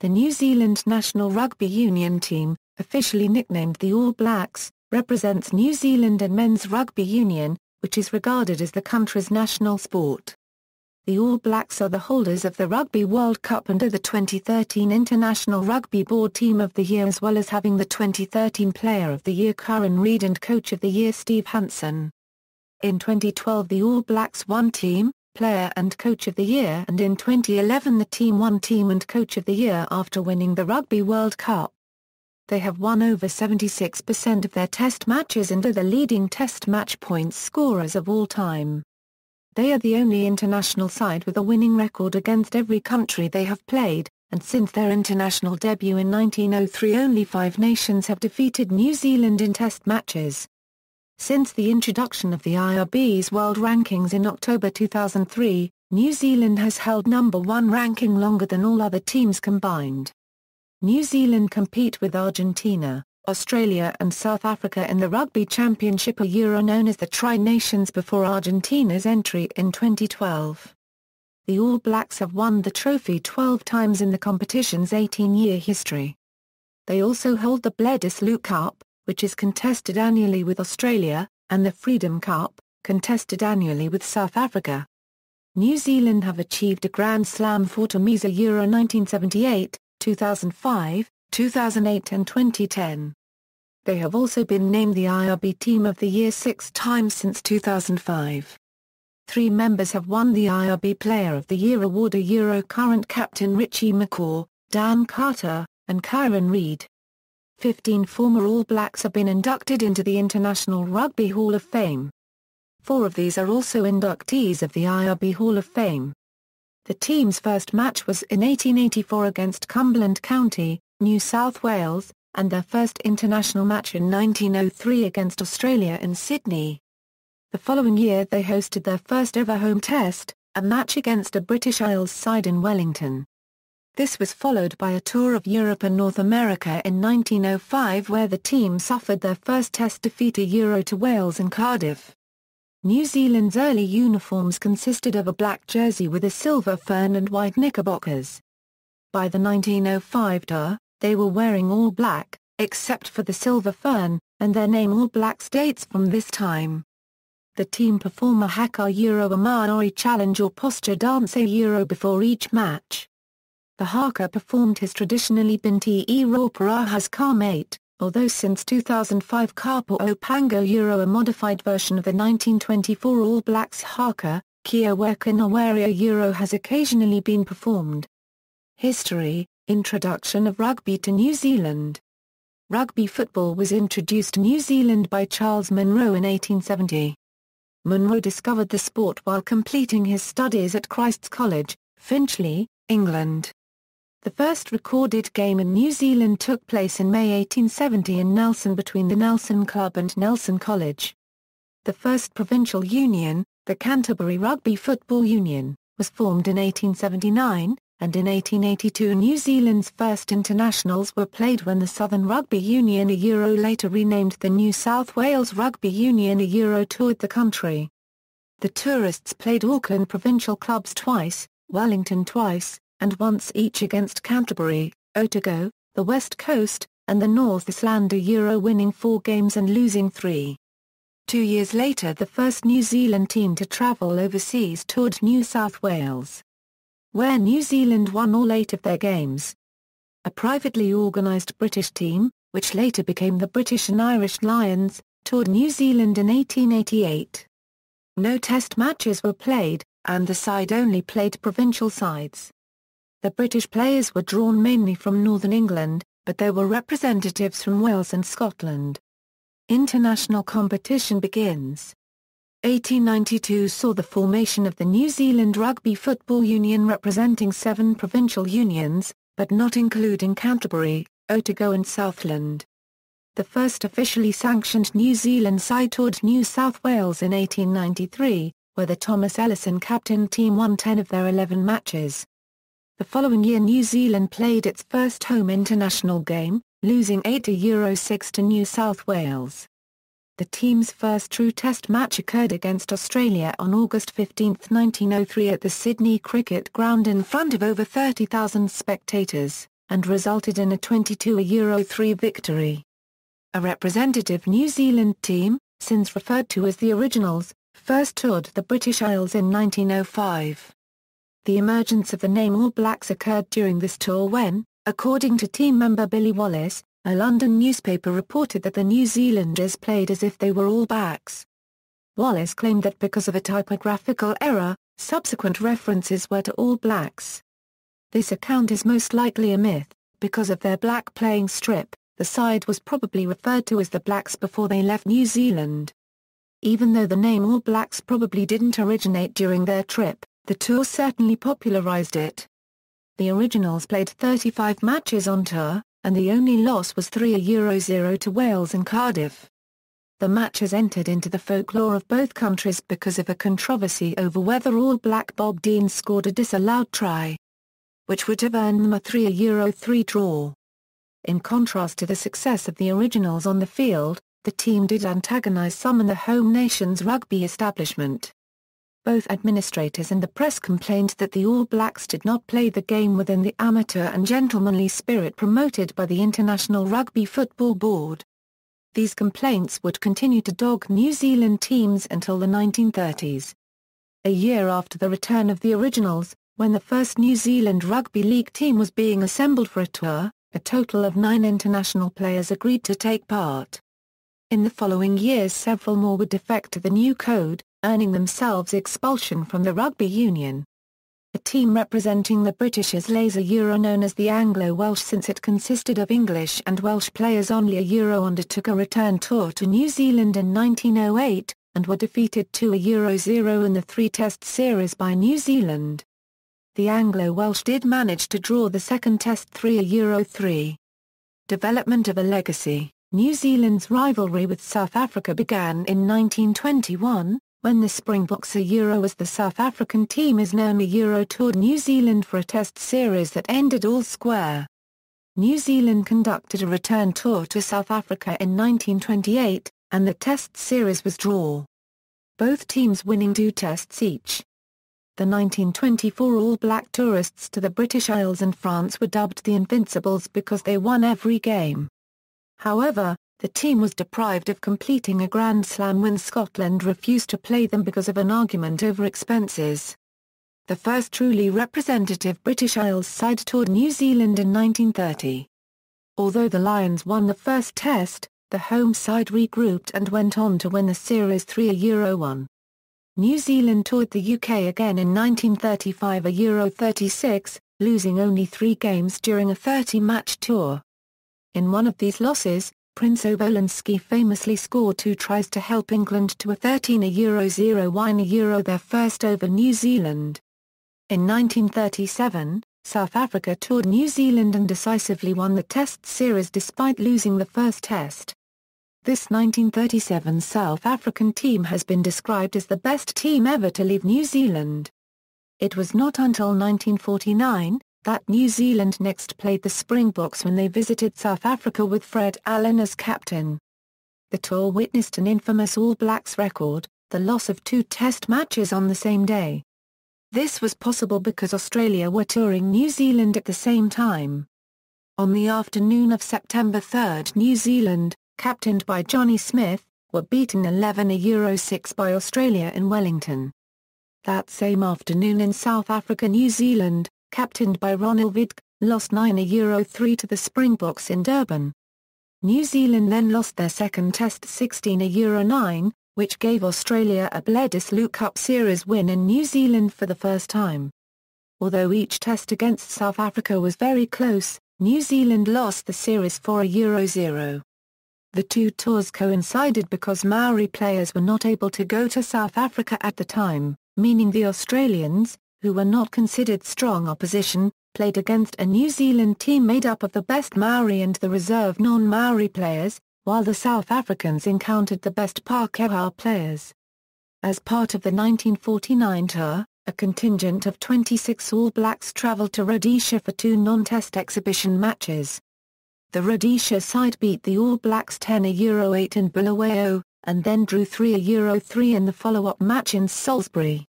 The New Zealand National Rugby Union team, officially nicknamed the All Blacks, represents New Zealand in men's rugby union, which is regarded as the country's national sport. The All Blacks are the holders of the Rugby World Cup and are the 2013 International Rugby Board Team of the Year, as well as having the 2013 Player of the Year Kieran Read and Coach of the Year Steve Hansen. In 2012 the All Blacks won Team, Player and Coach of the Year, and in 2011 the team won Team and Coach of the Year after winning the Rugby World Cup. They have won over 76% of their test matches and are the leading test match points scorers of all time. They are the only international side with a winning record against every country they have played, and since their international debut in 1903 only 5 nations have defeated New Zealand in test matches. Since the introduction of the IRB's World Rankings in October 2003, New Zealand has held number 1 ranking longer than all other teams combined. New Zealand compete with Argentina, Australia and South Africa in the Rugby Championship, a Euro known as the Tri-Nations, before Argentina's entry in 2012. The All Blacks have won the trophy 12 times in the competition's 18-year history. They also hold the Bledisloe Cup, which is contested annually with Australia, and the Freedom Cup, contested annually with South Africa. New Zealand have achieved a Grand Slam 4 times, Euro 1978, 2005, 2008 and 2010. They have also been named the IRB Team of the Year 6 times since 2005. 3 members have won the IRB Player of the Year award, a Euro current captain Richie McCaw, Dan Carter, and Kieran Read. 15 former All Blacks have been inducted into the International Rugby Hall of Fame. 4 of these are also inductees of the IRB Hall of Fame. The team's first match was in 1884 against Cumberland County, New South Wales, and their first international match in 1903 against Australia in Sydney. The following year they hosted their first ever home test, a match against a British Isles side in Wellington. This was followed by a tour of Europe and North America in 1905, where the team suffered their first test defeat, a Euro to Wales in Cardiff. New Zealand's early uniforms consisted of a black jersey with a silver fern and white knickerbockers. By the 1905 tour, they were wearing all black, except for the silver fern, and their name All Blacks dates from this time. The team perform a haka Euro, a Maori challenge or posture dance a Euro before each match. The haka performed has traditionally been Te Rauparaha's ka mate, although since 2005 Kapo o Pango Euro, a modified version of the 1924 All Blacks haka, Kia Weka Nawaria Euro, has occasionally been performed. History, introduction of rugby to New Zealand. Rugby football was introduced to New Zealand by Charles Munro in 1870. Munro discovered the sport while completing his studies at Christ's College, Finchley, England. The first recorded game in New Zealand took place in May 1870 in Nelson between the Nelson Club and Nelson College. The first provincial union, the Canterbury Rugby Football Union, was formed in 1879, and in 1882 New Zealand's first internationals were played when the Southern Rugby Union, a Euro later renamed the New South Wales Rugby Union, a Euro, toured the country. The tourists played Auckland provincial clubs twice, Wellington twice, and once each against Canterbury, Otago, the West Coast, and the North Island, a Euro, winning 4 games and losing 3. 2 years later the first New Zealand team to travel overseas toured New South Wales, where New Zealand won all 8 of their games. A privately organised British team, which later became the British and Irish Lions, toured New Zealand in 1888. No test matches were played, and the side only played provincial sides. The British players were drawn mainly from Northern England, but there were representatives from Wales and Scotland. International competition begins. 1892 saw the formation of the New Zealand Rugby Football Union, representing 7 provincial unions, but not including Canterbury, Otago and Southland. The first officially sanctioned New Zealand side toured New South Wales in 1893, where the Thomas Ellison captained team won 10 of their 11 matches. The following year New Zealand played its first home international game, losing 8-6 to New South Wales. The team's first true test match occurred against Australia on August 15, 1903 at the Sydney Cricket Ground in front of over 30,000 spectators, and resulted in a 22-3 victory. A representative New Zealand team, since referred to as the Originals, first toured the British Isles in 1905. The emergence of the name All Blacks occurred during this tour when, according to team member Billy Wallace, a London newspaper reported that the New Zealanders played as if they were All Blacks. Wallace claimed that because of a typographical error, subsequent references were to All Blacks. This account is most likely a myth. Because of their black playing strip, the side was probably referred to as the Blacks before they left New Zealand. Even though the name All Blacks probably didn't originate during their trip, the tour certainly popularised it. The Originals played 35 matches on tour, and the only loss was 3-0 to Wales and Cardiff. The matches entered into the folklore of both countries because of a controversy over whether All Black Bob Dean scored a disallowed try, which would have earned them a 3-3 draw. In contrast to the success of the Originals on the field, the team did antagonise some in the home nation's rugby establishment. Both administrators and the press complained that the All Blacks did not play the game within the amateur and gentlemanly spirit promoted by the International Rugby Football Board. These complaints would continue to dog New Zealand teams until the 1930s. A year after the return of the Originals, when the first New Zealand Rugby League team was being assembled for a tour, a total of 9 international players agreed to take part. In the following years several more would defect to the new code, earning themselves expulsion from the rugby union. A team representing the British as laser Euro known as the Anglo-Welsh since it consisted of English and Welsh players only a Euro undertook a return tour to New Zealand in 1908, and were defeated 2-0 in the 3-test series by New Zealand. The Anglo-Welsh did manage to draw the second test 3-3. Development of a legacy. New Zealand's rivalry with South Africa began in 1921, when the Springboks a Euro as the South African team is known a Euro toured New Zealand for a test series that ended all square. New Zealand conducted a return tour to South Africa in 1928, and the test series was draw. Both teams winning 2 tests each. The 1924 All Black tourists to the British Isles and France were dubbed the Invincibles because they won every game. However, the team was deprived of completing a Grand Slam when Scotland refused to play them because of an argument over expenses. The first truly representative British Isles side toured New Zealand in 1930. Although the Lions won the first test, the home side regrouped and went on to win the series 3-1. New Zealand toured the UK again in 1935 a Euro 36, losing only 3 games during a 30-match tour. In one of these losses, Prince Obolensky famously scored 2 tries to help England to a 13-0 win a Euro their first over New Zealand. In 1937, South Africa toured New Zealand and decisively won the Test series despite losing the first Test. This 1937 South African team has been described as the best team ever to leave New Zealand. It was not until 1949, that New Zealand next played the Springboks when they visited South Africa with Fred Allen as captain. The tour witnessed an infamous All Blacks record, the loss of 2 test matches on the same day. This was possible because Australia were touring New Zealand at the same time. On the afternoon of September 3, New Zealand, captained by Johnny Smith, were beaten 11-6 by Australia in Wellington. That same afternoon in South Africa, New Zealand, captained by Ronald Vidke, lost 9-3 to the Springboks in Durban. New Zealand then lost their second test 16-9, which gave Australia a Bledisloe Cup Series win in New Zealand for the first time. Although each test against South Africa was very close, New Zealand lost the series 4-0. The 2 tours coincided because Maori players were not able to go to South Africa at the time, meaning the Australians, who were not considered strong opposition, played against a New Zealand team made up of the best Maori and the reserve non-Maori players, while the South Africans encountered the best Pākehā players. As part of the 1949 tour, a contingent of 26 All Blacks travelled to Rhodesia for 2 non-test exhibition matches. The Rhodesia side beat the All Blacks 10-8 in Bulawayo, and then drew 3-3 in the follow-up match in Salisbury.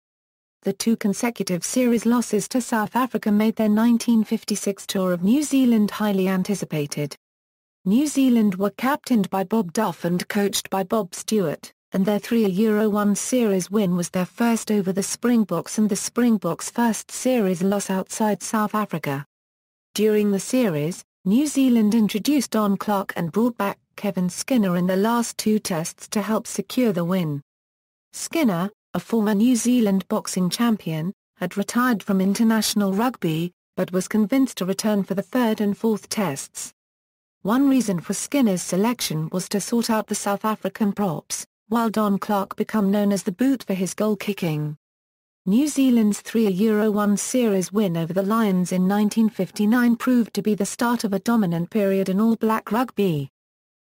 The two consecutive series losses to South Africa made their 1956 tour of New Zealand highly anticipated. New Zealand were captained by Bob Duff and coached by Bob Stewart, and their 3-1 series win was their first over the Springboks and the Springboks' first series loss outside South Africa. During the series, New Zealand introduced Don Clark and brought back Kevin Skinner in the last two tests to help secure the win. Skinner, a former New Zealand boxing champion, had retired from international rugby, but was convinced to return for the third and fourth tests. One reason for Skinner's selection was to sort out the South African props, while Don Clark became known as the Boot for his goal kicking. New Zealand's 3-1 series win over the Lions in 1959 proved to be the start of a dominant period in All Black rugby.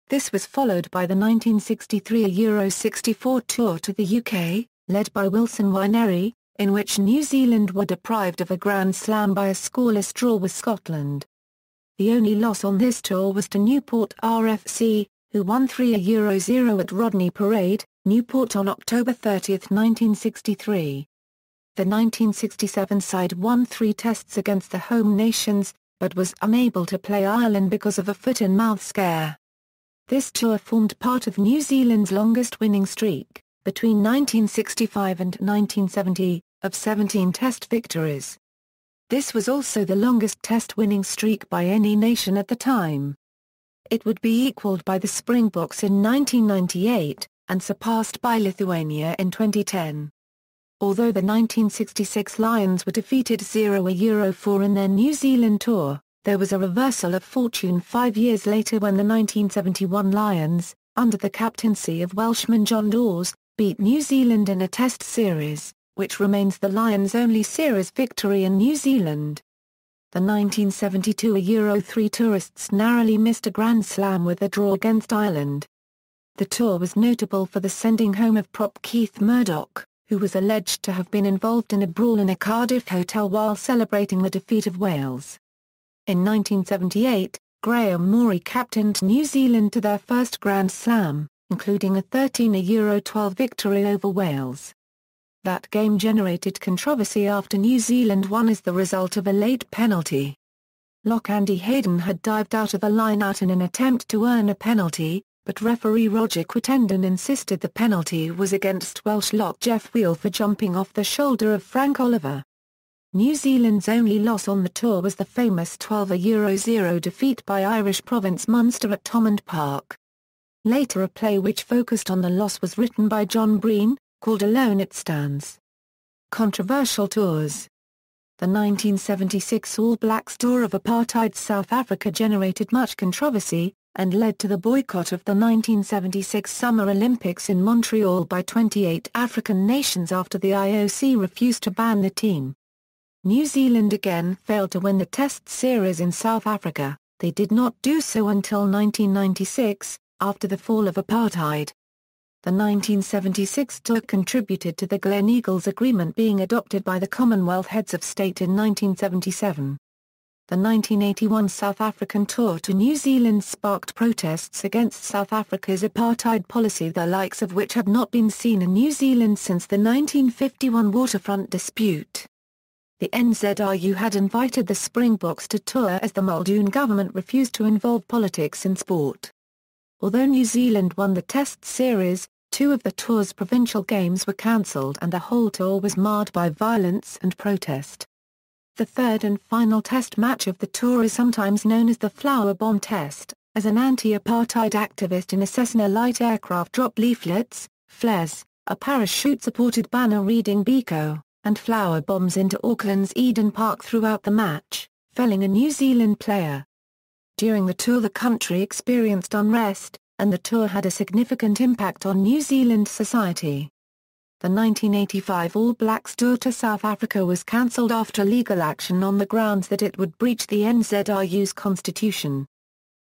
This was followed by the 1963 Euro 64 tour to the UK, led by Wilson Winery, in which New Zealand were deprived of a Grand Slam by a scoreless draw with Scotland. The only loss on this tour was to Newport RFC, who won 3-0 at Rodney Parade, Newport on October 30, 1963. The 1967 side won 3 tests against the home nations, but was unable to play Ireland because of a foot-and-mouth scare. This tour formed part of New Zealand's longest winning streak, between 1965 and 1970, of 17 test victories. This was also the longest test winning streak by any nation at the time. It would be equalled by the Springboks in 1998, and surpassed by Lithuania in 2010. Although the 1966 Lions were defeated 0-4 in their New Zealand tour, there was a reversal of fortune 5 years later when the 1971 Lions, under the captaincy of Welshman John Dawes, beat New Zealand in a test series, which remains the Lions' only series victory in New Zealand. The 1972 Euro 3 tourists narrowly missed a Grand Slam with a draw against Ireland. The tour was notable for the sending home of prop Keith Murdoch, who was alleged to have been involved in a brawl in a Cardiff hotel while celebrating the defeat of Wales. In 1978, Graham Morey captained New Zealand to their first Grand Slam, including a 13-12 victory over Wales. That game generated controversy after New Zealand won as the result of a late penalty. Lock Andy Hayden had dived out of a line-out in an attempt to earn a penalty, but referee Roger Crittenden insisted the penalty was against Welsh lock Jeff Wheel for jumping off the shoulder of Frank Oliver. New Zealand's only loss on the tour was the famous 12-0 defeat by Irish province Munster at Thomond Park. Later a play which focused on the loss was written by John Breen, called Alone It Stands. Controversial tours. The 1976 All Blacks tour of apartheid South Africa generated much controversy, and led to the boycott of the 1976 Summer Olympics in Montreal by 28 African nations after the IOC refused to ban the team. New Zealand again failed to win the Test series in South Africa. They did not do so until 1996, after the fall of apartheid. The 1976 tour contributed to the Gleneagles Agreement being adopted by the Commonwealth Heads of State in 1977. The 1981 South African tour to New Zealand sparked protests against South Africa's apartheid policy, the likes of which had not been seen in New Zealand since the 1951 waterfront dispute. The NZRU had invited the Springboks to tour as the Muldoon government refused to involve politics in sport. Although New Zealand won the Test series, 2 of the tour's provincial games were cancelled and the whole tour was marred by violence and protest. The third and final Test match of the tour is sometimes known as the Flower Bomb Test, as an anti-apartheid activist in a Cessna light aircraft dropped leaflets, flares, a parachute-supported banner reading Biko, and flower bombs into Auckland's Eden Park throughout the match, felling a New Zealand player. During the tour the country experienced unrest, and the tour had a significant impact on New Zealand society. The 1985 All Blacks tour to South Africa was cancelled after legal action on the grounds that it would breach the NZRU's constitution.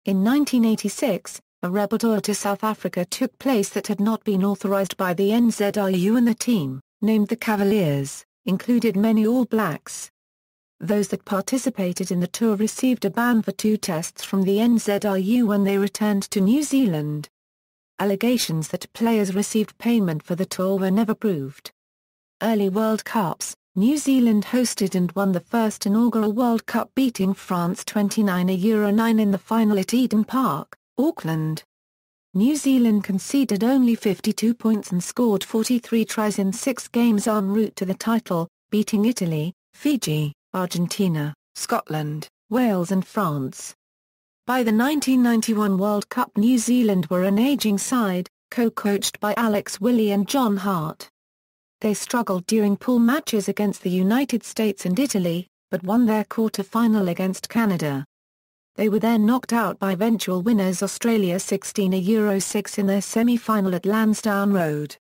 In 1986, a rebel tour to South Africa took place that had not been authorised by the NZRU, and the team, named the Cavaliers, included many All Blacks. Those that participated in the tour received a ban for 2 tests from the NZRU when they returned to New Zealand. Allegations that players received payment for the tour were never proved. Early World Cups. New Zealand hosted and won the first inaugural World Cup, beating France 29-9 in the final at Eden Park, Auckland. New Zealand conceded only 52 points and scored 43 tries in 6 games en route to the title, beating Italy, Fiji, Argentina, Scotland, Wales and France. By the 1991 World Cup, New Zealand were an ageing side, co-coached by Alex Willey and John Hart. They struggled during pool matches against the United States and Italy, but won their quarter-final against Canada. They were then knocked out by eventual winners Australia 16-6 in their semi-final at Lansdowne Road.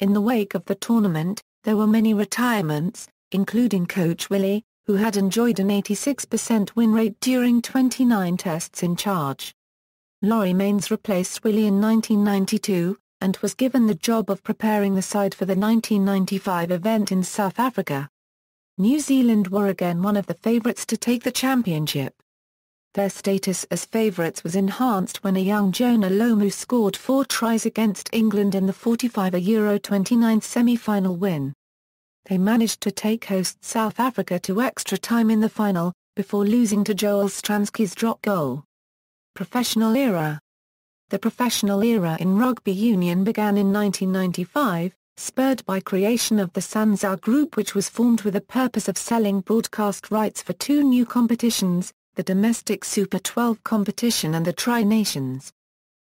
In the wake of the tournament, there were many retirements, including coach Willey, who had enjoyed an 86% win rate during 29 tests in charge. Laurie Mains replaced Willey in 1992, and was given the job of preparing the side for the 1995 event in South Africa. New Zealand were again one of the favourites to take the championship. Their status as favourites was enhanced when a young Jonah Lomu scored 4 tries against England in the 45-29 semi-final win. They managed to take host South Africa to extra time in the final, before losing to Joel Stransky's drop goal. Professional era. The professional era in rugby union began in 1995, spurred by creation of the Sanzar Group, which was formed with the purpose of selling broadcast rights for 2 new competitions, the domestic Super 12 competition and the Tri-Nations.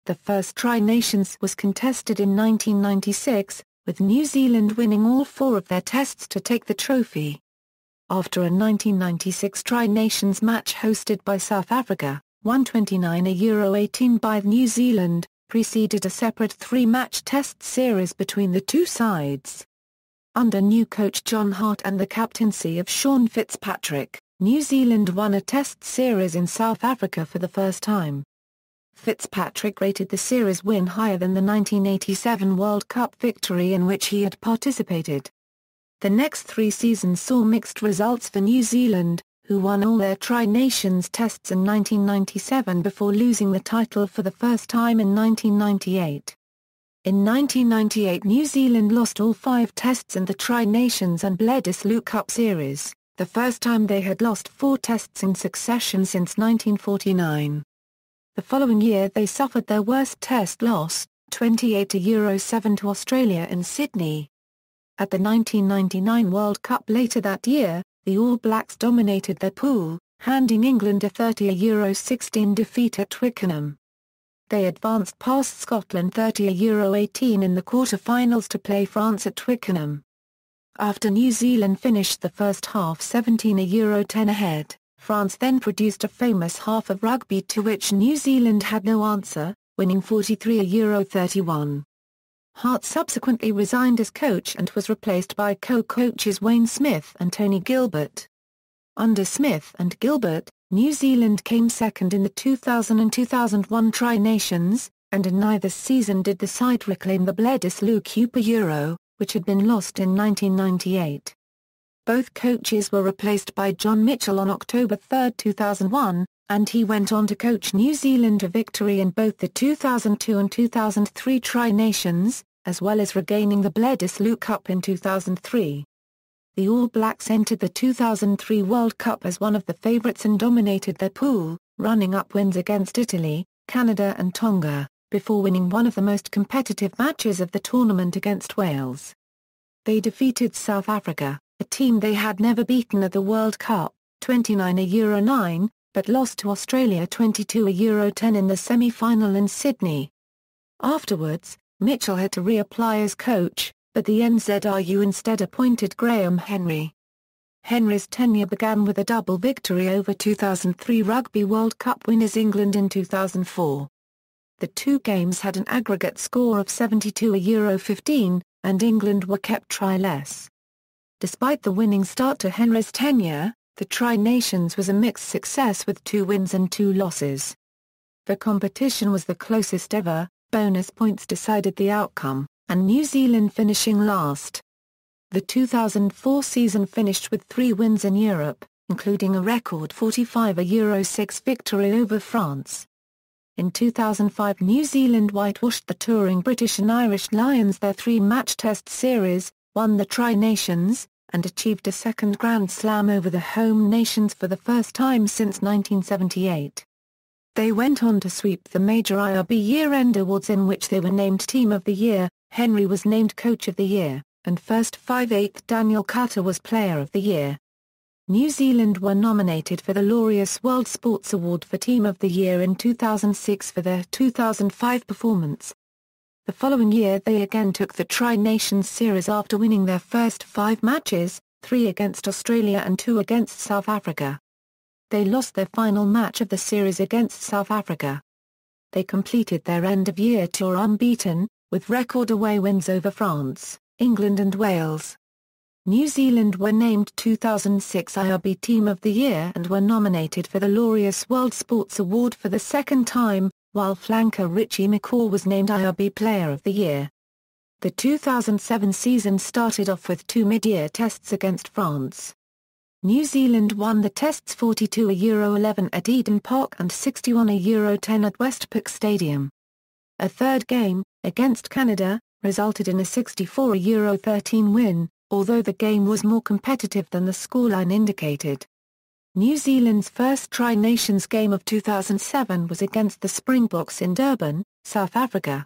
The first Tri-Nations was contested in 1996, with New Zealand winning all 4 of their tests to take the trophy. After a 1996 Tri-Nations match hosted by South Africa, 129-18 by New Zealand, preceded a separate 3-match test series between the two sides. Under new coach John Hart and the captaincy of Sean Fitzpatrick, New Zealand won a test series in South Africa for the first time. Fitzpatrick rated the series win higher than the 1987 World Cup victory in which he had participated. The next 3 seasons saw mixed results for New Zealand, who won all their Tri-Nations tests in 1997 before losing the title for the first time in 1998. In 1998 New Zealand lost all 5 tests in the Tri-Nations and Bledisloe Cup series, the first time they had lost 4 tests in succession since 1949. The following year they suffered their worst test loss, 28-7 to Australia in Sydney. At the 1999 World Cup later that year, the All Blacks dominated their pool, handing England a 30-16 defeat at Twickenham. They advanced past Scotland 30-18 in the quarter-finals to play France at Twickenham. After New Zealand finished the first half 17-10 ahead, France then produced a famous half of rugby to which New Zealand had no answer, winning 43-31. Hart subsequently resigned as coach and was replaced by co-coaches Wayne Smith and Tony Gilbert. Under Smith and Gilbert, New Zealand came second in the 2000 and 2001 Tri-Nations, and in neither season did the side reclaim the Bledisloe Cup Euro, which had been lost in 1998. Both coaches were replaced by John Mitchell on October 3, 2001, and he went on to coach New Zealand to victory in both the 2002 and 2003 Tri-Nations, as well as regaining the Bledisloe Cup in 2003. The All Blacks entered the 2003 World Cup as one of the favourites and dominated their pool, running up wins against Italy, Canada and Tonga, before winning one of the most competitive matches of the tournament against Wales. They defeated South Africa, a team they had never beaten at the World Cup, 29-9, but lost to Australia 22-10 in the semi-final in Sydney. Afterwards, Mitchell had to reapply as coach, but the NZRU instead appointed Graham Henry. Henry's tenure began with a double victory over 2003 Rugby World Cup winners England in 2004. The 2 games had an aggregate score of 72-15, and England were kept try-less. Despite the winning start to Henry's tenure, the Tri-Nations was a mixed success with 2 wins and 2 losses. The competition was the closest ever, bonus points decided the outcome, and New Zealand finishing last. The 2004 season finished with 3 wins in Europe, including a record 45-6 victory over France. In 2005 New Zealand whitewashed the touring British and Irish Lions their 3-match test series, won the Tri-Nations, and achieved a second Grand Slam over the home nations for the first time since 1978. They went on to sweep the major IRB year-end awards in which they were named Team of the Year, Henry was named Coach of the Year, and first 5/8 Daniel Carter was Player of the Year. New Zealand were nominated for the Laureus World Sports Award for Team of the Year in 2006 for their 2005 performance. The following year they again took the Tri-Nations Series after winning their first 5 matches, 3 against Australia and 2 against South Africa. They lost their final match of the series against South Africa. They completed their end-of-year tour unbeaten, with record away wins over France, England and Wales. New Zealand were named 2006 IRB Team of the Year and were nominated for the Laureus World Sports Award for the second time, while flanker Richie McCaw was named IRB Player of the Year. The 2007 season started off with 2 mid-year tests against France. New Zealand won the tests 42-11 at Eden Park and 61-10 at Westpac Stadium. A third game, against Canada, resulted in a 64-13 win, although the game was more competitive than the scoreline indicated. New Zealand's first Tri-Nations game of 2007 was against the Springboks in Durban, South Africa.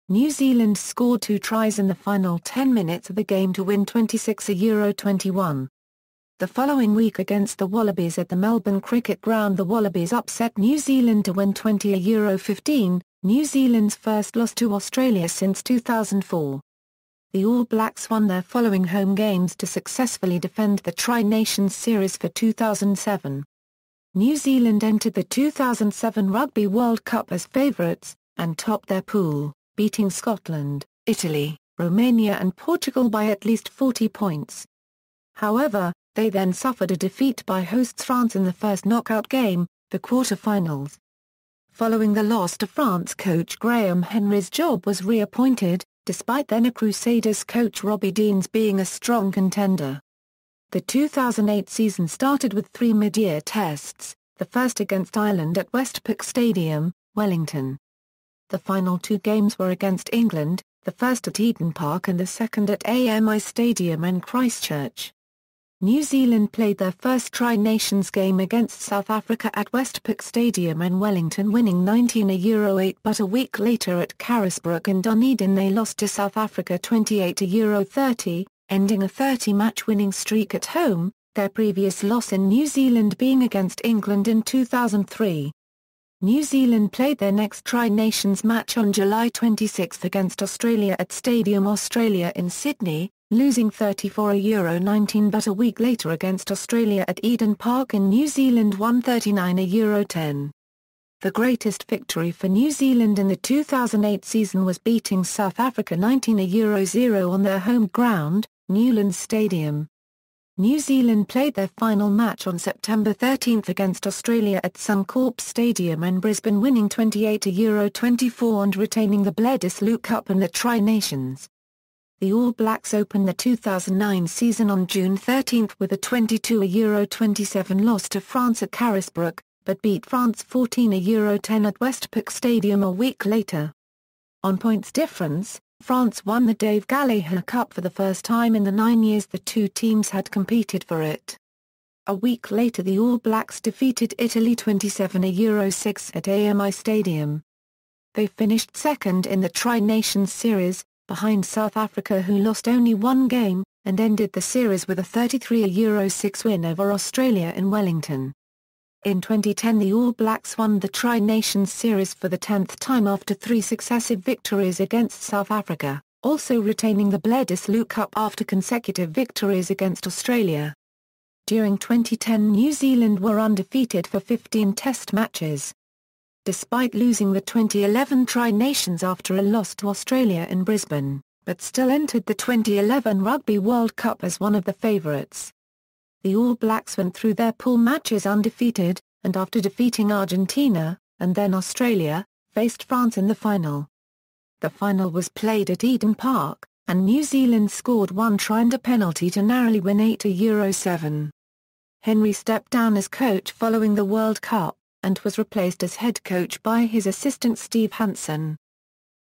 New Zealand scored 2 tries in the final 10 minutes of the game to win 26-21. The following week against the Wallabies at the Melbourne Cricket Ground, the Wallabies upset New Zealand to win 20-15, New Zealand's first loss to Australia since 2004. The All Blacks won their following home games to successfully defend the Tri-Nations Series for 2007. New Zealand entered the 2007 Rugby World Cup as favourites, and topped their pool, beating Scotland, Italy, Romania and Portugal by at least 40 points. However, they then suffered a defeat by hosts France in the first knockout game, the quarter-finals. Following the loss to France, coach Graham Henry's job was reappointed, despite then Crusaders coach Robbie Deans being a strong contender. The 2008 season started with 3 mid-year tests, the first against Ireland at Westpac Stadium, Wellington. The final 2 games were against England, the first at Eden Park and the second at AMI Stadium in Christchurch. New Zealand played their first Tri-Nations game against South Africa at Westpac Stadium in Wellington, winning 19-8, but a week later at Carisbrooke in Dunedin they lost to South Africa 28-30, ending a 30-match winning streak at home, their previous loss in New Zealand being against England in 2003. New Zealand played their next Tri-Nations match on July 26 against Australia at Stadium Australia in Sydney, losing 34-19, but a week later against Australia at Eden Park in New Zealand won 39-10. The greatest victory for New Zealand in the 2008 season was beating South Africa 19-0 on their home ground, Newlands Stadium. New Zealand played their final match on September 13 against Australia at Suncorp Stadium in Brisbane, winning 28-24 and retaining the Bledisloe Cup and the Tri-Nations. The All Blacks opened the 2009 season on June 13 with a 22-27 loss to France at Carisbrooke, but beat France 14-10 at Westpac Stadium a week later. On points difference, France won the Dave Gallagher Cup for the first time in the 9 years the two teams had competed for it. A week later the All Blacks defeated Italy 27-6 at AMI Stadium. They finished second in the Tri-Nations Series, behind South Africa who lost only 1 game, and ended the series with a 33-6 win over Australia in Wellington. In 2010 the All Blacks won the Tri-Nations Series for the 10th time after 3 successive victories against South Africa, also retaining the Bledisloe Cup after consecutive victories against Australia. During 2010 New Zealand were undefeated for 15 test matches. Despite losing the 2011 Tri-Nations after a loss to Australia in Brisbane, but still entered the 2011 Rugby World Cup as one of the favourites. The All Blacks went through their pool matches undefeated, and after defeating Argentina, and then Australia, faced France in the final. The final was played at Eden Park, and New Zealand scored 1 try and a penalty to narrowly win 8-7. Henry stepped down as coach following the World Cup, and was replaced as head coach by his assistant Steve Hansen.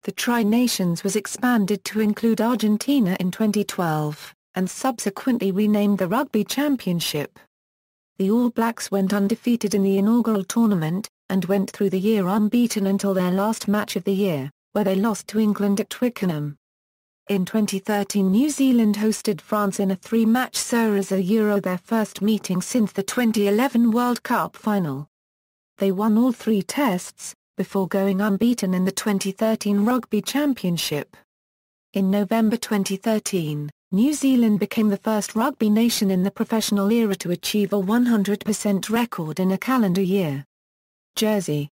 The Tri-Nations was expanded to include Argentina in 2012, and subsequently renamed the Rugby Championship. The All Blacks went undefeated in the inaugural tournament, and went through the year unbeaten until their last match of the year, where they lost to England at Twickenham. In 2013 New Zealand hosted France in a three-match series at Euro, their first meeting since the 2011 World Cup final. They won all three tests, before going unbeaten in the 2013 Rugby Championship. In November 2013, New Zealand became the first rugby nation in the professional era to achieve a 100% record in a calendar year. Jersey.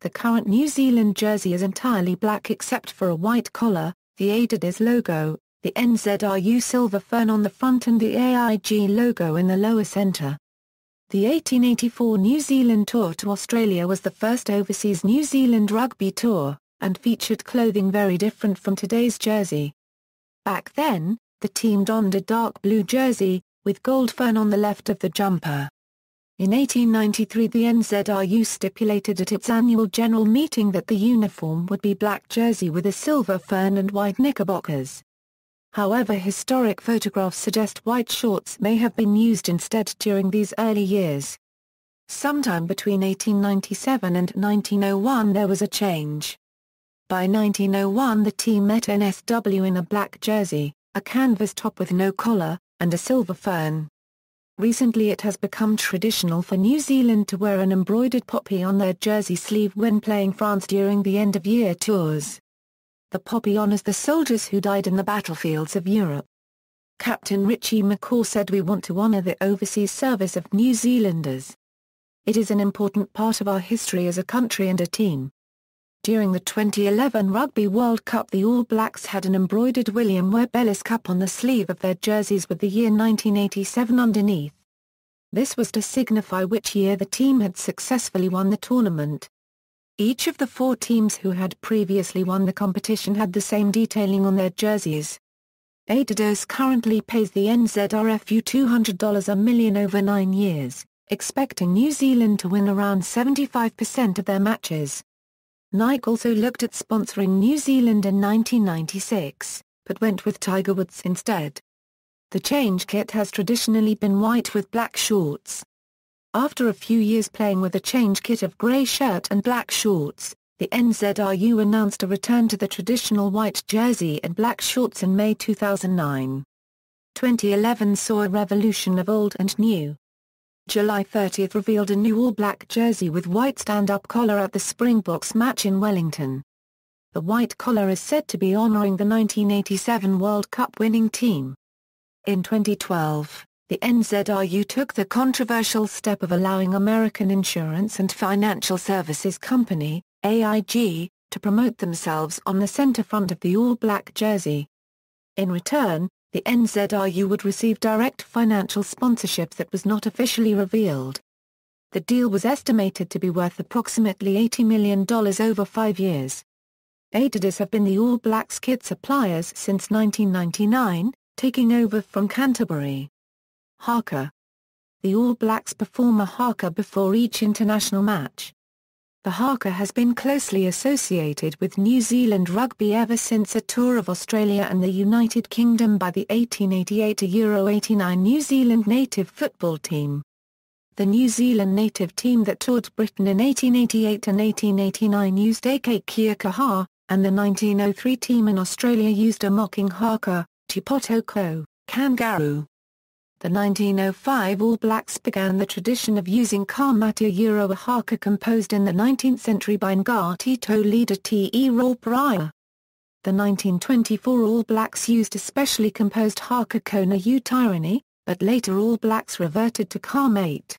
The current New Zealand jersey is entirely black except for a white collar, the Adidas logo, the NZRU silver fern on the front and the AIG logo in the lower centre. The 1884 New Zealand tour to Australia was the first overseas New Zealand rugby tour, and featured clothing very different from today's jersey. Back then, the team donned a dark blue jersey, with gold fern on the left of the jumper. In 1893 the NZRU stipulated at its annual general meeting that the uniform would be black jersey with a silver fern and white knickerbockers. However, historic photographs suggest white shorts may have been used instead during these early years. Sometime between 1897 and 1901 there was a change. By 1901 the team met NSW in a black jersey, a canvas top with no collar, and a silver fern. Recently it has become traditional for New Zealand to wear an embroidered poppy on their jersey sleeve when playing France during the end-of-year tours. The poppy honours the soldiers who died in the battlefields of Europe. Captain Richie McCaw said, "We want to honour the overseas service of New Zealanders. It is an important part of our history as a country and a team." During the 2011 Rugby World Cup the All Blacks had an embroidered William Webb Ellis Cup on the sleeve of their jerseys with the year 1987 underneath. This was to signify which year the team had successfully won the tournament. Each of the four teams who had previously won the competition had the same detailing on their jerseys. Adidas currently pays the NZRFU $200 a million over 9 years, expecting New Zealand to win around 75% of their matches. Nike also looked at sponsoring New Zealand in 1996, but went with Tiger Woods instead. The change kit has traditionally been white with black shorts. After a few years playing with a change kit of grey shirt and black shorts, the NZRU announced a return to the traditional white jersey and black shorts in May 2009. 2011 saw a revolution of old and new. July 30 revealed a new all-black jersey with white stand-up collar at the Springboks match in Wellington. The white collar is said to be honouring the 1987 World Cup winning team. In 2012, the NZRU took the controversial step of allowing American insurance and financial services company, AIG, to promote themselves on the centre front of the all-black jersey. In return, the NZRU would receive direct financial sponsorship that was not officially revealed. The deal was estimated to be worth approximately $80 million over 5 years. Adidas have been the All Blacks kit suppliers since 1999, taking over from Canterbury. Haka. The All Blacks perform a haka before each international match. The haka has been closely associated with New Zealand rugby ever since a tour of Australia and the United Kingdom by the 1888 Euro 89 New Zealand native football team. The New Zealand native team that toured Britain in 1888 and 1889 used Ake Kia Kaha, and the 1903 team in Australia used a mocking haka, Tupotoko, Kangaroo. The 1905 All Blacks began the tradition of using Karmati Euro, a haka composed in the 19th century by Ngati leader Te Raupaia. The 1924 All Blacks used a specially composed haka Kona U Tyranny, but later All Blacks reverted to Karmate.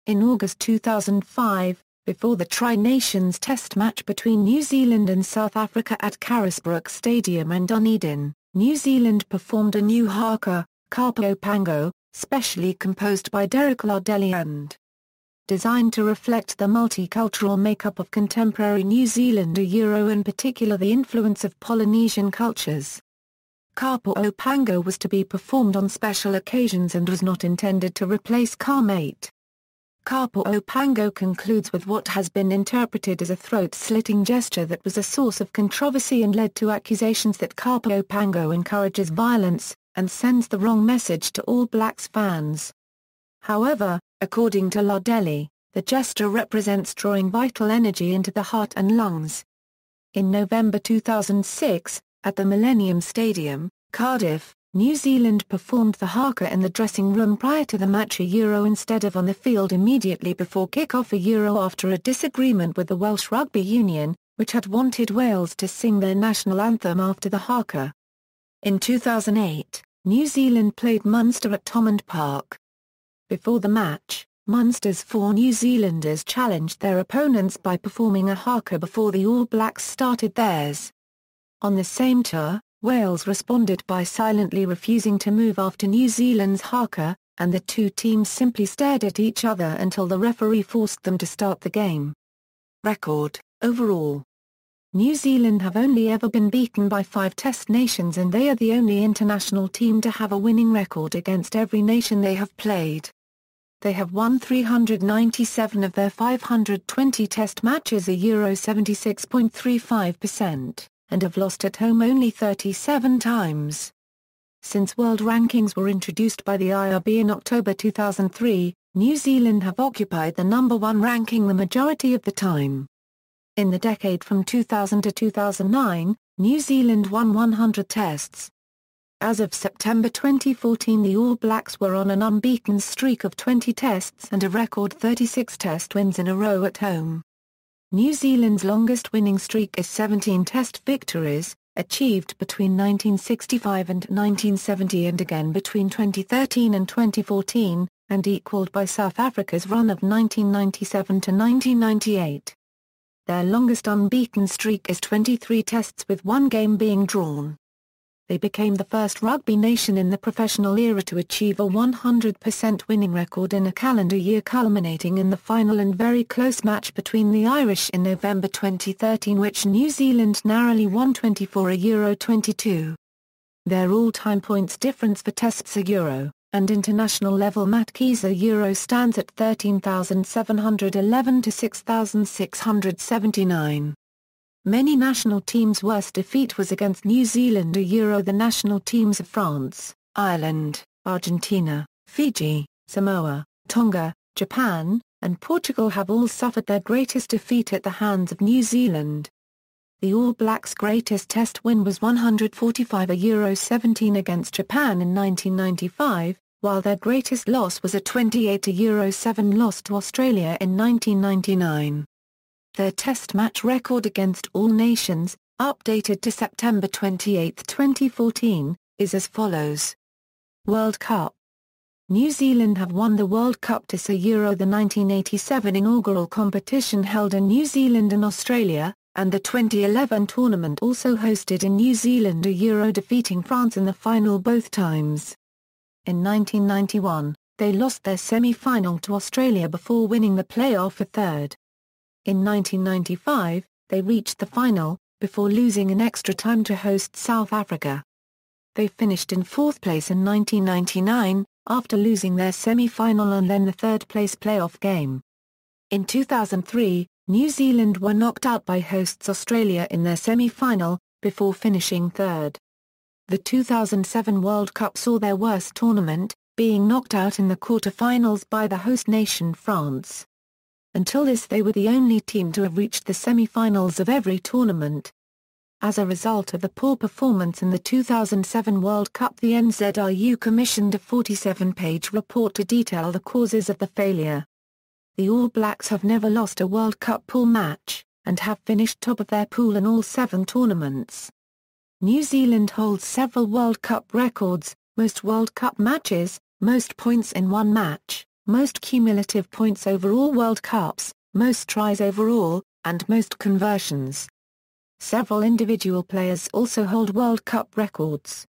In August 2005, before the Tri-Nations Test match between New Zealand and South Africa at Carisbrook Stadium in Dunedin, New Zealand performed a new haka, Kapo Pango, specially composed by Derek Lardelli and designed to reflect the multicultural makeup of contemporary New Zealand, Euro, in particular the influence of Polynesian cultures. Kapo Pango was to be performed on special occasions and was not intended to replace Karmate. Kapa o Pango concludes with what has been interpreted as a throat-slitting gesture that was a source of controversy and led to accusations that Kapa o Pango encourages violence, and sends the wrong message to All Blacks fans. However, according to Lardelli, the gesture represents drawing vital energy into the heart and lungs. In November 2006, at the Millennium Stadium, Cardiff, New Zealand performed the haka in the dressing room prior to the match instead of on the field immediately before kick-off after a disagreement with the Welsh Rugby Union, which had wanted Wales to sing their national anthem after the haka. In 2008, New Zealand played Munster at Thomond Park. Before the match, Munster's 4 New Zealanders challenged their opponents by performing a haka before the All Blacks started theirs. On the same tour, Wales responded by silently refusing to move after New Zealand's haka, and the two teams simply stared at each other until the referee forced them to start the game. Record, overall. New Zealand have only ever been beaten by 5 Test nations, and they are the only international team to have a winning record against every nation they have played. They have won 397 of their 520 Test matches, 76.35%. And have lost at home only 37 times. Since world rankings were introduced by the IRB in October 2003, New Zealand have occupied the number 1 ranking the majority of the time. In the decade from 2000 to 2009, New Zealand won 100 tests. As of September 2014, the All Blacks were on an unbeaten streak of 20 tests and a record 36 test wins in a row at home. New Zealand's longest winning streak is 17 Test victories, achieved between 1965 and 1970 and again between 2013 and 2014, and equalled by South Africa's run of 1997 to 1998. Their longest unbeaten streak is 23 Tests with 1 game being drawn. They became the first rugby nation in the professional era to achieve a 100% winning record in a calendar year, culminating in the final and very close match between the Irish in November 2013, which New Zealand narrowly won 24-22. Their all-time points difference for Tests Euro, and international level matches Euro stands at 13,711 to 6,679. Many national teams' worst defeat was against New Zealand Euro. The national teams of France, Ireland, Argentina, Fiji, Samoa, Tonga, Japan, and Portugal have all suffered their greatest defeat at the hands of New Zealand. The All Blacks' greatest Test win was 145-17 against Japan in 1995, while their greatest loss was a 28-7 loss to Australia in 1999. Their Test match record against all nations, updated to September 28, 2014, is as follows. World Cup. New Zealand have won the World Cup to Euro, the 1987 inaugural competition held in New Zealand and Australia, and the 2011 tournament also hosted in New Zealand Euro, defeating France in the final both times. In 1991, they lost their semi-final to Australia before winning the playoff a third. In 1995, they reached the final, before losing in extra time to host South Africa. They finished in 4th place in 1999, after losing their semi-final and then the 3rd place playoff game. In 2003, New Zealand were knocked out by hosts Australia in their semi-final, before finishing 3rd. The 2007 World Cup saw their worst tournament, being knocked out in the quarter-finals by the host nation France. Until this, they were the only team to have reached the semi-finals of every tournament. As a result of the poor performance in the 2007 World Cup, the NZRU commissioned a 47-page report to detail the causes of the failure. The All Blacks have never lost a World Cup pool match, and have finished top of their pool in all 7 tournaments. New Zealand holds several World Cup records: most World Cup matches, most points in one match, most cumulative points over all World Cups, most tries overall, and most conversions. Several individual players also hold World Cup records.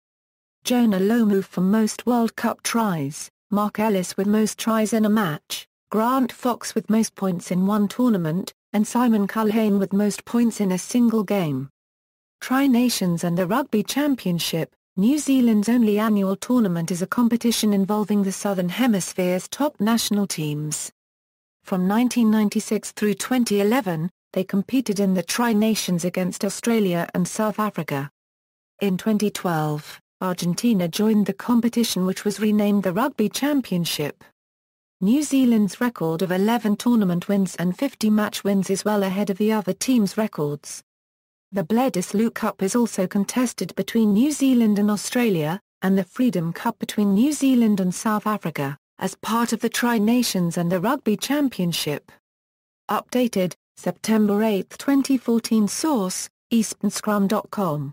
Jonah Lomu for most World Cup tries, Mark Ellis with most tries in a match, Grant Fox with most points in one tournament, and Simon Culhane with most points in a single game. Tri-Nations and the Rugby Championship, New Zealand's only annual tournament, is a competition involving the Southern Hemisphere's top national teams. From 1996 through 2011, they competed in the Tri-Nations against Australia and South Africa. In 2012, Argentina joined the competition, which was renamed the Rugby Championship. New Zealand's record of 11 tournament wins and 50 match wins is well ahead of the other teams' records. The Bledisloe Cup is also contested between New Zealand and Australia, and the Freedom Cup between New Zealand and South Africa, as part of the Tri-Nations and the Rugby Championship. Updated, September 8, 2014. Source, easternscrum.com.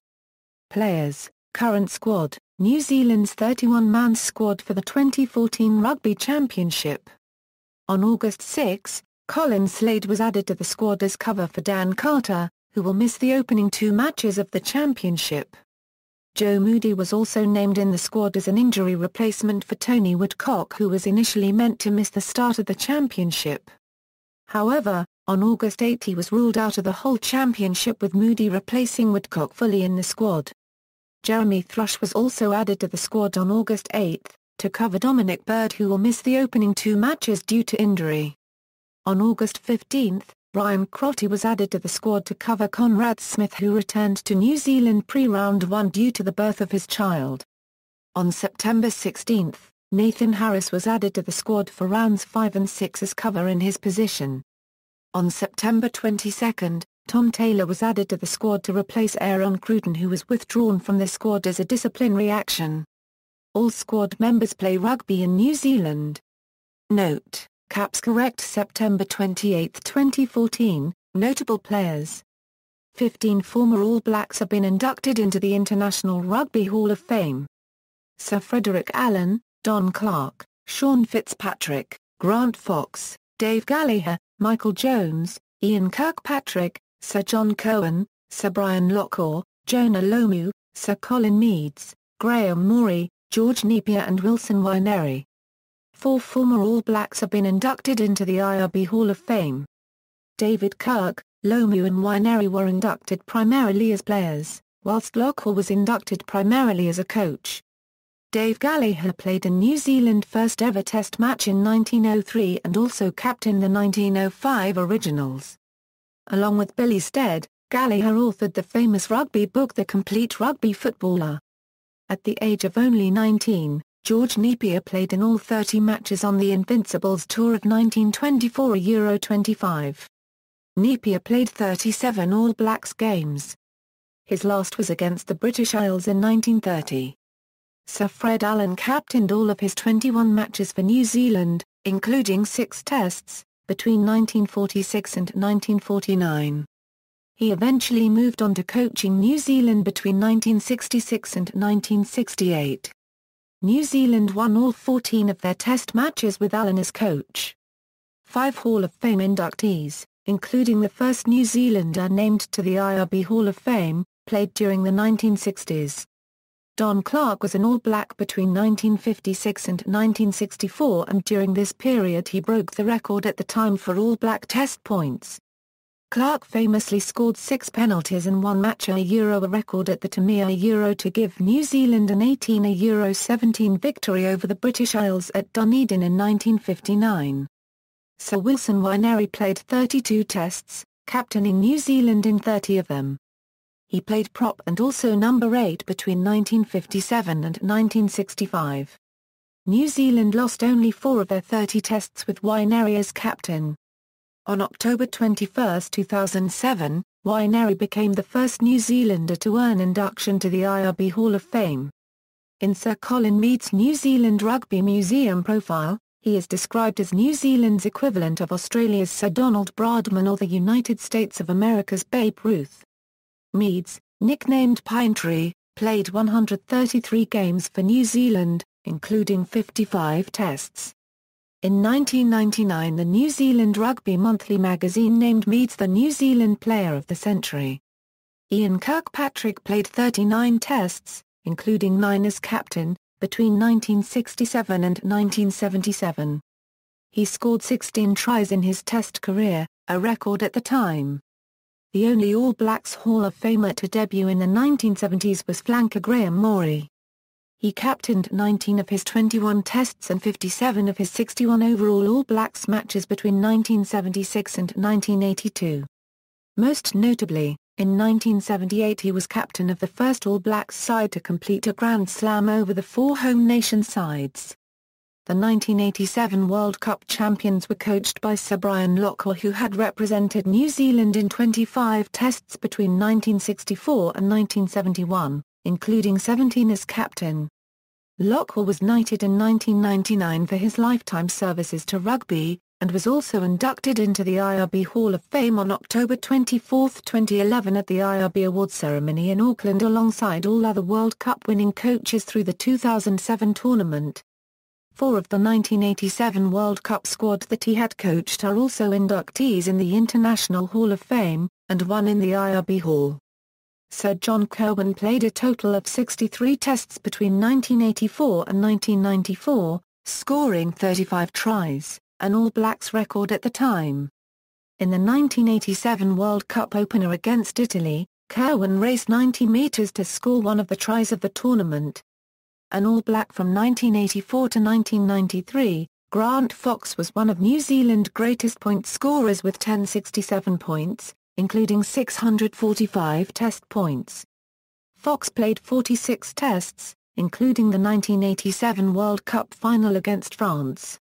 Players, current squad, New Zealand's 31-man squad for the 2014 Rugby Championship. On August 6, Colin Slade was added to the squad as cover for Dan Carter, who will miss the opening 2 matches of the championship. Joe Moody was also named in the squad as an injury replacement for Tony Woodcock, who was initially meant to miss the start of the championship. However, on August 8 he was ruled out of the whole championship, with Moody replacing Woodcock fully in the squad. Jeremy Thrush was also added to the squad on August 8, to cover Dominic Bird, who will miss the opening 2 matches due to injury. On August 15, Ryan Crotty was added to the squad to cover Conrad Smith, who returned to New Zealand pre-round 1 due to the birth of his child. On September 16, Nathan Harris was added to the squad for rounds 5 and 6 as cover in his position. On September 22, Tom Taylor was added to the squad to replace Aaron Cruton, who was withdrawn from the squad as a disciplinary action. All squad members play rugby in New Zealand. Note: Caps correct September 28, 2014, notable players. 15 former All Blacks have been inducted into the International Rugby Hall of Fame. Sir Frederick Allen, Don Clark, Sean Fitzpatrick, Grant Fox, Dave Gallagher, Michael Jones, Ian Kirkpatrick, Sir John Cohen, Sir Brian Lockyer, Jonah Lomu, Sir Colin Meads, Graham Morey, George Napier and Wilson Winery. 4 former All Blacks have been inducted into the IRB Hall of Fame. David Kirk, Lomu and Winery were inducted primarily as players, whilst Lockyer was inducted primarily as a coach. Dave Gallagher played in New Zealand's first ever Test match in 1903 and also captained the 1905 Originals. Along with Billy Stead, Gallagher authored the famous rugby book The Complete Rugby Footballer. At the age of only 19, George Napier played in all 30 matches on the Invincibles tour of 1924 Euro 25. Napier played 37 All Blacks games. His last was against the British Isles in 1930. Sir Fred Allen captained all of his 21 matches for New Zealand, including 6 tests, between 1946 and 1949. He eventually moved on to coaching New Zealand between 1966 and 1968. New Zealand won all 14 of their Test matches with Allen as coach. 5 Hall of Fame inductees, including the first New Zealander named to the IRB Hall of Fame, played during the 1960s. Don Clark was an All Black between 1956 and 1964, and during this period he broke the record at the time for All Black Test points. Clark famously scored 6 penalties in one match, a record at the Tamia Euro to give New Zealand an 18-17 victory over the British Isles at Dunedin in 1959. Sir Wilson Winery played 32 tests, captaining New Zealand in 30 of them. He played prop and also number 8 between 1957 and 1965. New Zealand lost only 4 of their 30 tests with Winery as captain. On October 21, 2007, Winery became the first New Zealander to earn induction to the IRB Hall of Fame. In Sir Colin Meads' New Zealand Rugby Museum profile, he is described as New Zealand's equivalent of Australia's Sir Donald Bradman or the United States of America's Babe Ruth. Meads, nicknamed Pine Tree, played 133 games for New Zealand, including 55 tests. In 1999, the New Zealand Rugby Monthly magazine named Meads the New Zealand Player of the Century. Ian Kirkpatrick played 39 tests, including 9 as captain, between 1967 and 1977. He scored 16 tries in his Test career, a record at the time. The only All Blacks Hall of Famer to debut in the 1970s was flanker Graham Morey. He captained 19 of his 21 tests and 57 of his 61 overall All Blacks matches between 1976 and 1982. Most notably, in 1978 he was captain of the first All Blacks side to complete a Grand Slam over the 4 home nation sides. The 1987 World Cup champions were coached by Sir Brian Lockwood, who had represented New Zealand in 25 tests between 1964 and 1971, including 17 as captain. Lockwood was knighted in 1999 for his lifetime services to rugby, and was also inducted into the IRB Hall of Fame on October 24, 2011 at the IRB Awards ceremony in Auckland alongside all other World Cup winning coaches through the 2007 tournament. 4 of the 1987 World Cup squad that he had coached are also inductees in the International Hall of Fame, and 1 in the IRB Hall. Sir John Kirwan played a total of 63 tests between 1984 and 1994, scoring 35 tries, an All Blacks record at the time. In the 1987 World Cup opener against Italy, Kirwan raced 90 metres to score one of the tries of the tournament. An All Black from 1984 to 1993, Grant Fox was one of New Zealand's greatest point scorers with 1067 points, including 645 test points. Fox played 46 tests, including the 1987 World Cup final against France.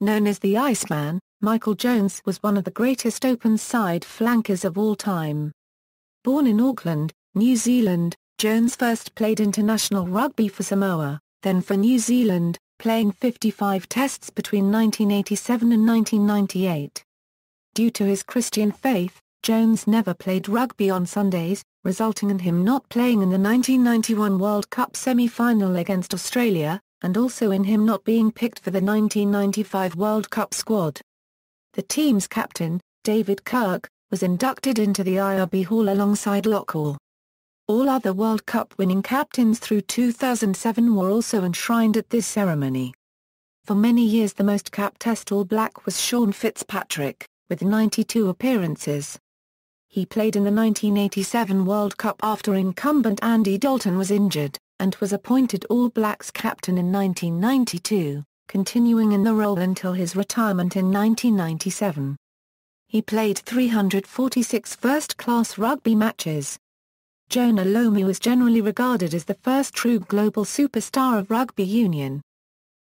Known as the Iceman, Michael Jones was one of the greatest open-side flankers of all time. Born in Auckland, New Zealand, Jones first played international rugby for Samoa, then for New Zealand, playing 55 tests between 1987 and 1998. Due to his Christian faith, Jones never played rugby on Sundays, resulting in him not playing in the 1991 World Cup semi-final against Australia, and also in him not being picked for the 1995 World Cup squad. The team's captain, David Kirk, was inducted into the IRB Hall alongside Lockwood. All other World Cup winning captains through 2007 were also enshrined at this ceremony. For many years the most capped Test All Black was Sean Fitzpatrick, with 92 appearances. He played in the 1987 World Cup after incumbent Andy Dalton was injured, and was appointed All Blacks captain in 1992, continuing in the role until his retirement in 1997. He played 346 first-class rugby matches. Jonah Lomu is generally regarded as the first true global superstar of rugby union.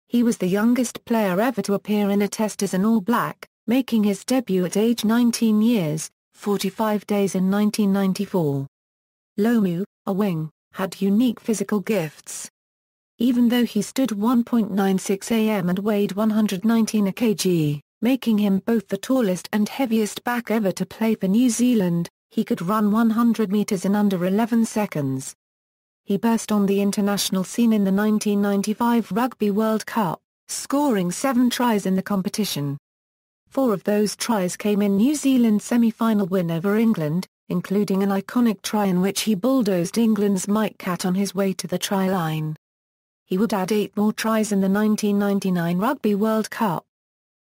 He was the youngest player ever to appear in a test as an All Black, making his debut at age 19 years, 45 days in 1994. Lomu, a wing, had unique physical gifts. Even though he stood 1.96 am and weighed 119 kg, making him both the tallest and heaviest back ever to play for New Zealand, he could run 100 metres in under 11 seconds. He burst on the international scene in the 1995 Rugby World Cup, scoring 7 tries in the competition. 4 of those tries came in New Zealand's semi-final win over England, including an iconic try in which he bulldozed England's Mike Catt on his way to the try line. He would add 8 more tries in the 1999 Rugby World Cup.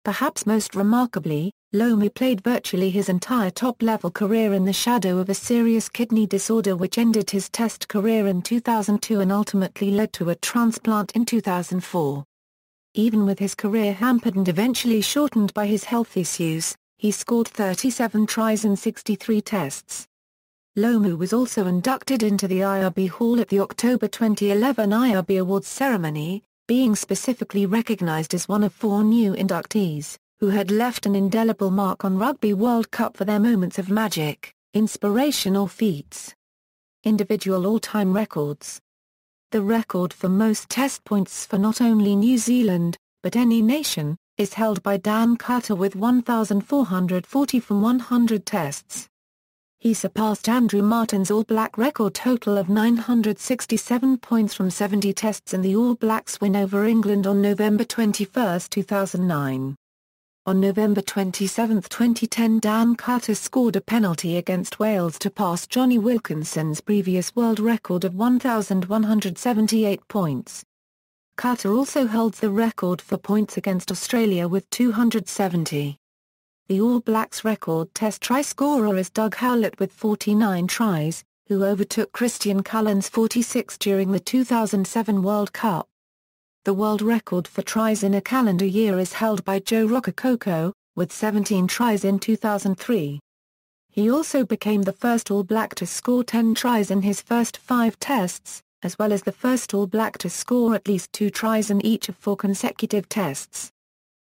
Perhaps most remarkably, Lomu played virtually his entire top-level career in the shadow of a serious kidney disorder which ended his Test career in 2002 and ultimately led to a transplant in 2004. Even with his career hampered and eventually shortened by his health issues, he scored 37 tries in 63 tests. Lomu was also inducted into the IRB Hall at the October 2011 IRB Awards ceremony, being specifically recognized as one of 4 new inductees, who had left an indelible mark on Rugby World Cup for their moments of magic, inspiration or feats. Individual all-time records. The record for most test points for not only New Zealand, but any nation, is held by Dan Carter with 1,440 from 100 tests. He surpassed Andrew Martin's All Black record total of 967 points from 70 tests in the All Blacks win over England on November 21, 2009. On November 27, 2010, Dan Carter scored a penalty against Wales to pass Johnny Wilkinson's previous world record of 1,178 points. Carter also holds the record for points against Australia with 270. The All Blacks record Test try scorer is Doug Howlett with 49 tries, who overtook Christian Cullen's 46 during the 2007 World Cup. The world record for tries in a calendar year is held by Joe Rokocoko, with 17 tries in 2003. He also became the first All Black to score 10 tries in his first 5 tests, as well as the first All Black to score at least 2 tries in each of 4 consecutive tests.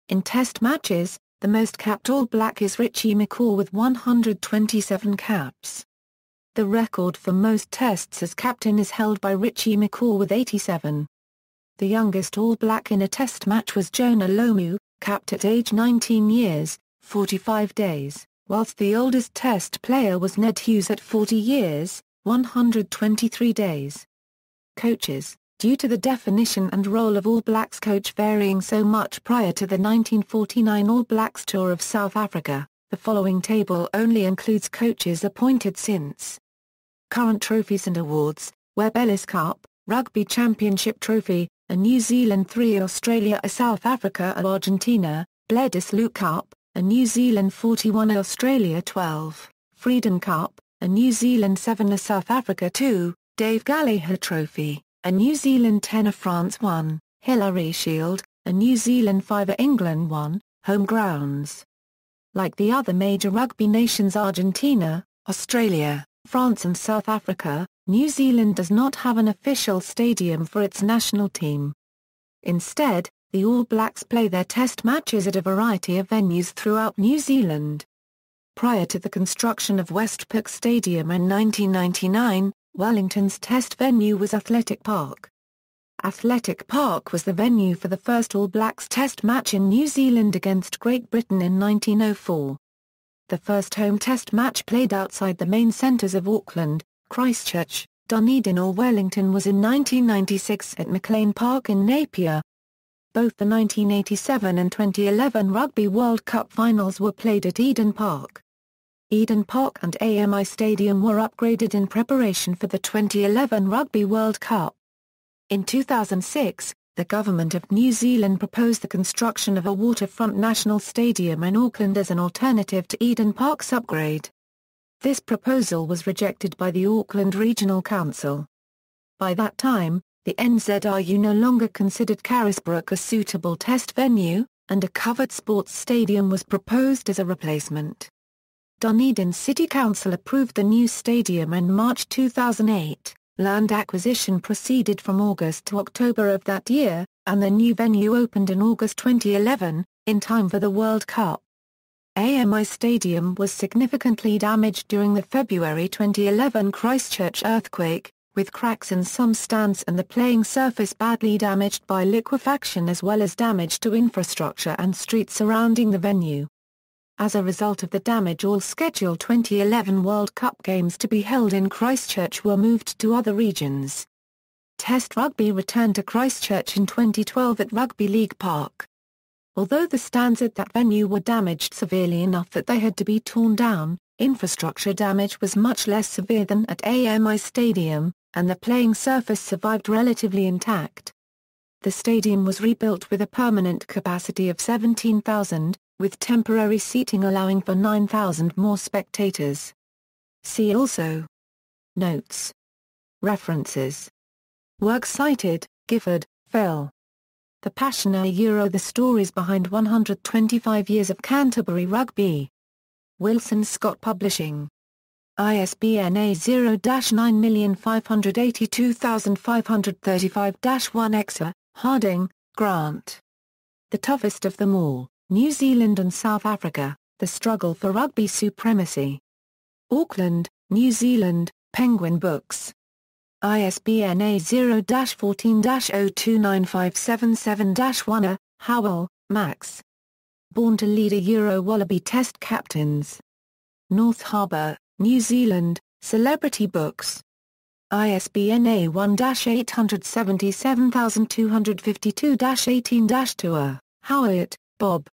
In test matches, the most capped All Black is Richie McCaw with 127 caps. The record for most tests as captain is held by Richie McCaw with 87. The youngest All Black in a test match was Jonah Lomu, capped at age 19 years, 45 days, whilst the oldest test player was Ned Hughes at 40 years, 123 days. Coaches: due to the definition and role of All Blacks coach varying so much prior to the 1949 All Blacks tour of South Africa, the following table only includes coaches appointed since. Current trophies and awards: Webb Ellis Cup, Rugby Championship Trophy, a New Zealand 3, Australia, a South Africa, a Argentina, Bledis Luke Cup, a New Zealand 41, a Australia 12, Freedom Cup, a New Zealand 7, a South Africa 2, Dave Gallagher Trophy, a New Zealand 10, a France 1, Hillary Shield, a New Zealand 5, a England 1, home grounds. Like the other major rugby nations Argentina, Australia, France and South Africa, New Zealand does not have an official stadium for its national team. Instead, the All Blacks play their test matches at a variety of venues throughout New Zealand. Prior to the construction of Westpac Stadium in 1999, Wellington's test venue was Athletic Park. Athletic Park was the venue for the first All Blacks test match in New Zealand against Great Britain in 1904. The first home test match played outside the main centres of Auckland, Christchurch, Dunedin or Wellington was in 1996 at McLean Park in Napier. Both the 1987 and 2011 Rugby World Cup finals were played at Eden Park. Eden Park and AMI Stadium were upgraded in preparation for the 2011 Rugby World Cup. In 2006, the Government of New Zealand proposed the construction of a waterfront national stadium in Auckland as an alternative to Eden Park's upgrade. This proposal was rejected by the Auckland Regional Council. By that time, the NZRU no longer considered Carisbrook a suitable test venue, and a covered sports stadium was proposed as a replacement. Dunedin City Council approved the new stadium in March 2008, land acquisition proceeded from August to October of that year, and the new venue opened in August 2011, in time for the World Cup. AMI Stadium was significantly damaged during the February 2011 Christchurch earthquake, with cracks in some stands and the playing surface badly damaged by liquefaction as well as damage to infrastructure and streets surrounding the venue. As a result of the damage, all scheduled 2011 World Cup games to be held in Christchurch were moved to other regions. Test rugby returned to Christchurch in 2012 at Rugby League Park. Although the stands at that venue were damaged severely enough that they had to be torn down, infrastructure damage was much less severe than at AMI Stadium, and the playing surface survived relatively intact. The stadium was rebuilt with a permanent capacity of 17,000, with temporary seating allowing for 9,000 more spectators. See also: Notes. References. Works cited: Gifford, Phil. The Passion The Stories Behind 125 Years of Canterbury Rugby. Wilson Scott Publishing. ISBN A0-9582535-1 Exeter, Harding, Grant. The Toughest of Them All, New Zealand and South Africa, The Struggle for Rugby Supremacy. Auckland, New Zealand, Penguin Books. ISBN A0-14-029577-1 Howell, Max. Born to Lead a Wallaby Test Captains. North Harbour, New Zealand, Celebrity Books. ISBN A1-877252-18-2 Howlett, Bob.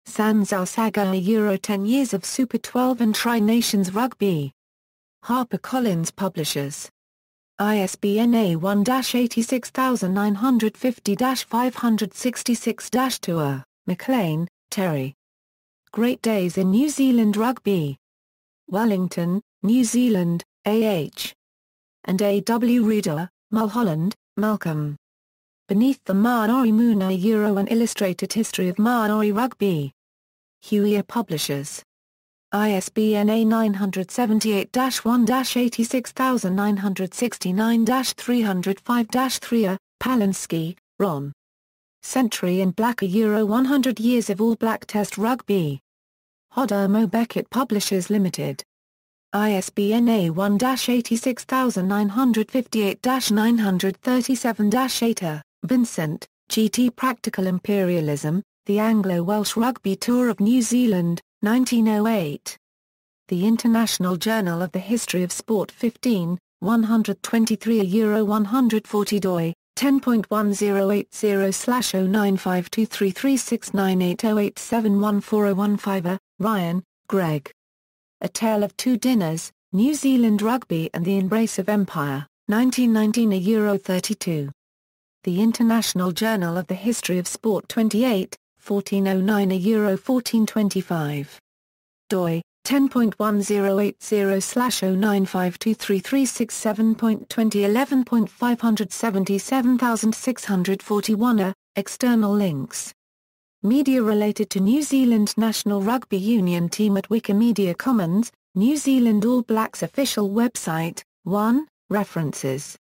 Sanzao Saga 10 Years of Super 12 and Tri-Nations Rugby. HarperCollins Publishers. ISBN A1-86950-566-2 McLean, Terry. Great Days in New Zealand Rugby. Wellington, New Zealand, A.H. and A.W. Reader, Mulholland, Malcolm. Beneath the Maori Moon, an illustrated history of Maori rugby. Huia Publishers. ISBN A978-1-86969-305-3. Palinsky, Ron. Century in Black, 100 Years of All Black Test Rugby. Hodder Beckett Publishers Limited. ISBN A1-86958-937-8. Vincent, G.T. Practical Imperialism, The Anglo-Welsh Rugby Tour of New Zealand, 1908. The International Journal of the History of Sport 15, 123 140 doi, 10.1080/095233698087140115. Ryan, Greg. A Tale of Two Dinners, New Zealand Rugby and the Embrace of Empire, 1919 32. The International Journal of the History of Sport 28, 1409 1425. doi, 10.1080/09523367.2011.577641. External links. Media related to New Zealand National Rugby Union Team at Wikimedia Commons, New Zealand All Blacks official website. 1. References.